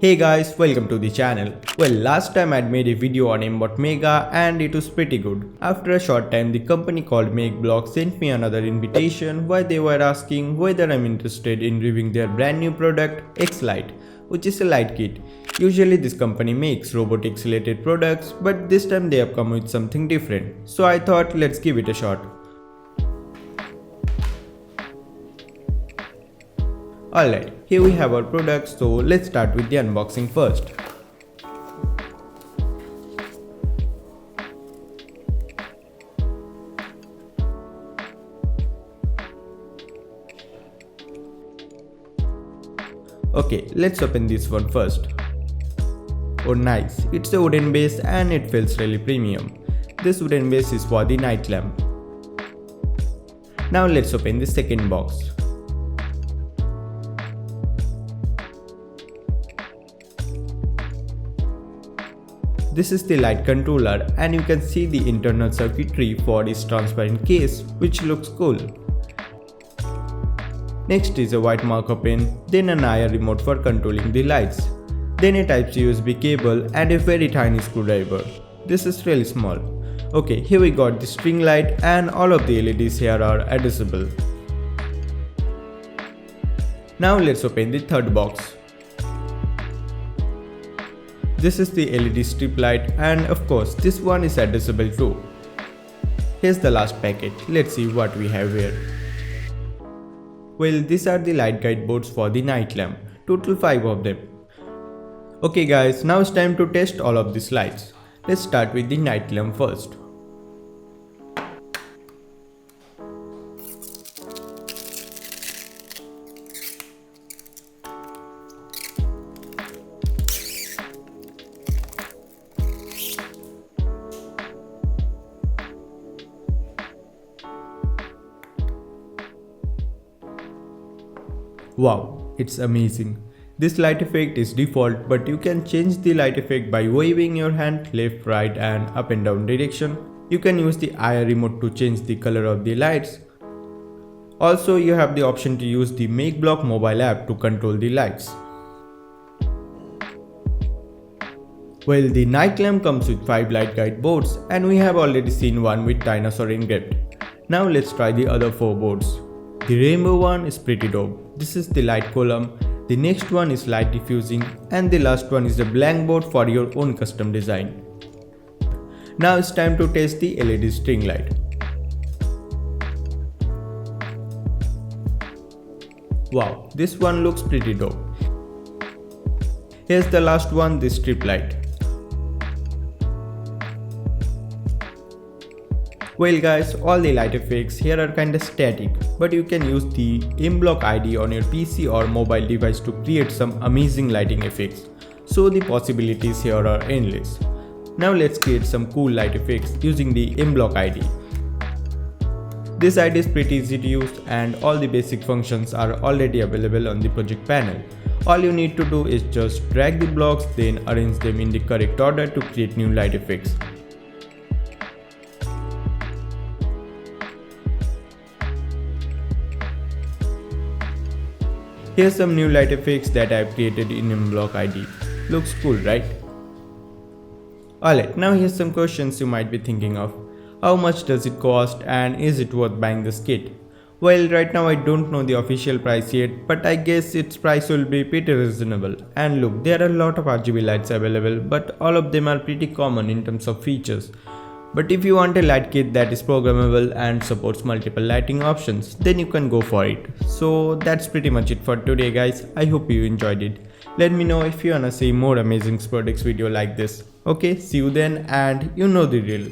Hey guys, welcome to the channel. Well, last time I'd made a video on aimbot Mega and it was pretty good. After a short time, the company called Makeblock sent me another invitation where they were asking whether I'm interested in reviewing their brand new product X-Lite, which is a light kit. Usually this company makes robotics related products, but this time they have come with something different. So I thought let's give it a shot. Alright, here we have our products, so let's start with the unboxing first. Okay, let's open this one first. Oh nice, it's a wooden base and it feels really premium. This wooden base is for the night lamp. Now let's open the second box. This is the light controller and you can see the internal circuitry for this transparent case, which looks cool. Next is a white marker pen, then an IR remote for controlling the lights, then a Type-C USB cable and a very tiny screwdriver. This is really small. Okay, here we got the string light and all of the LEDs here are adjustable. Now let's open the third box. This is the LED strip light and of course this one is adjustable too. Here's the last packet, let's see what we have here. Well, these are the light guide boards for the night lamp, total 5 of them. Okay guys, now it's time to test all of these lights. Let's start with the night lamp first. Wow, it's amazing. This light effect is default, but you can change the light effect by waving your hand left, right and up and down direction. You can use the IR remote to change the color of the lights. Also, you have the option to use the Makeblock mobile app to control the lights. Well, the night lamp comes with 5 light guide boards and we have already seen one with dinosaur engraved. Now let's try the other 4 boards. The rainbow one is pretty dope. This is the light column, the next one is light diffusing and the last one is the blank board for your own custom design. Now it's time to test the LED string light. Wow, this one looks pretty dope. Here's the last one, the strip light. Well guys, all the light effects here are kinda static, but you can use the Makeblock ID on your PC or mobile device to create some amazing lighting effects. So the possibilities here are endless. Now let's create some cool light effects using the Makeblock ID. This ID is pretty easy to use and all the basic functions are already available on the project panel. All you need to do is just drag the blocks, then arrange them in the correct order to create new light effects. Here's some new light effects that I have created in Makeblock ID. Looks cool, right? Alright, now here's some questions you might be thinking of. How much does it cost and is it worth buying this kit? Well, right now I don't know the official price yet, but I guess its price will be pretty reasonable. And look, there are a lot of RGB lights available, but all of them are pretty common in terms of features. But if you want a light kit that is programmable and supports multiple lighting options, then you can go for it. So that's pretty much it for today guys. I hope you enjoyed it. Let me know if you wanna see more amazing products video like this. Okay, see you then and you know the drill.